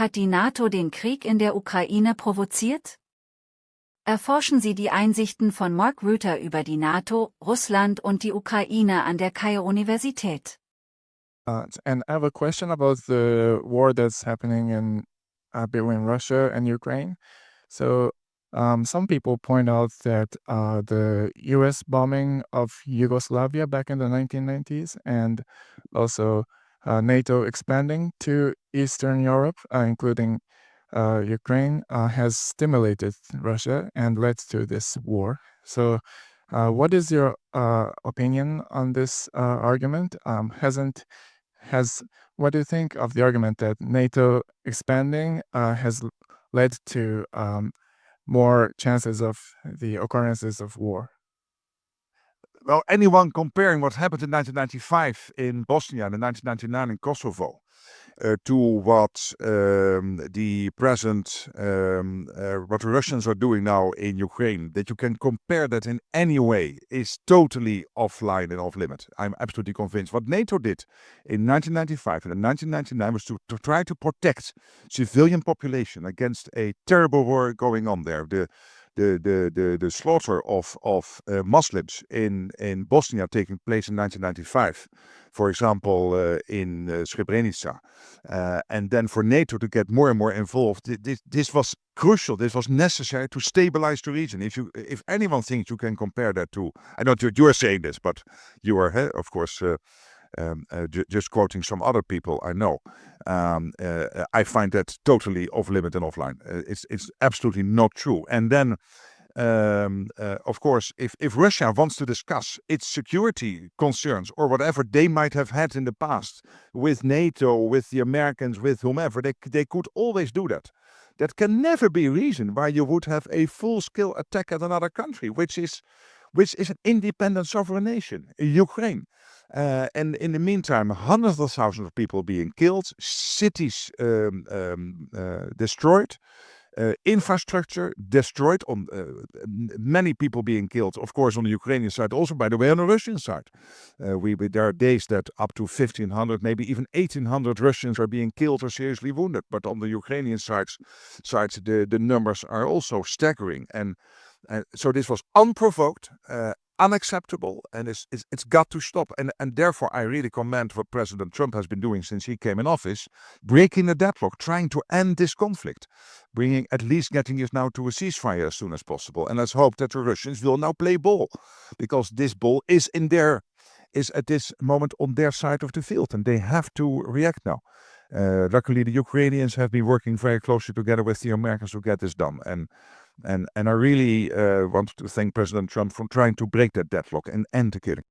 Hat die NATO den Krieg in der Ukraine provoziert? Erforschen Sie die Einsichten von Mark Rutte über die NATO, Russland und die Ukraine an der Keio-Universität. And I have a question about the war that's happening in between Russia and Ukraine. So, some people point out that the U.S. bombing of Yugoslavia back in the 1990s, and also NATO expanding to Eastern Europe, including Ukraine, has stimulated Russia and led to this war. So, what is your opinion on this argument? Has What do you think of the argument that NATO expanding has led to more chances of the occurrences of war? Well, anyone comparing what happened in 1995 in Bosnia and in 1999 in Kosovo to what the present, what the Russians are doing now in Ukraine, that you can compare that in any way is totally offline and off limit. I'm absolutely convinced. What NATO did in 1995 and in 1999 was to try to protect civilian population against a terrible war going on there. The slaughter of Muslims in Bosnia taking place in 1995, for example, in Srebrenica, and then for NATO to get more and more involved. This was crucial. This was necessary to stabilize the region. If anyone thinks you can compare that to, I know you are saying this, but you are, of course. Just quoting some other people I know, I find that totally off limit and offline. It's absolutely not true. And then, of course, if Russia wants to discuss its security concerns or whatever they might have had in the past with NATO, with the Americans, with whomever, they could always do that. That can never be a reason why you would have a full-scale attack at another country, which is an independent sovereign nation, Ukraine. And in the meantime, hundreds of thousands of people being killed, cities destroyed, infrastructure destroyed, on many people being killed, of course, on the Ukrainian side, also, by the way, on the Russian side. There are days that up to 1,500, maybe even 1,800 Russians are being killed or seriously wounded. But on the Ukrainian side, the numbers are also staggering. And so this was unprovoked, unacceptable, and it's got to stop. And therefore, I really commend what President Trump has been doing since he came in office, breaking the deadlock, trying to end this conflict, getting us now to a ceasefire as soon as possible. And let's hope that the Russians will now play ball, because this ball is at this moment on their side of the field, and they have to react now. Luckily, the Ukrainians have been working very closely together with the Americans to get this done. And I really want to thank President Trump for trying to break that deadlock and end the killing.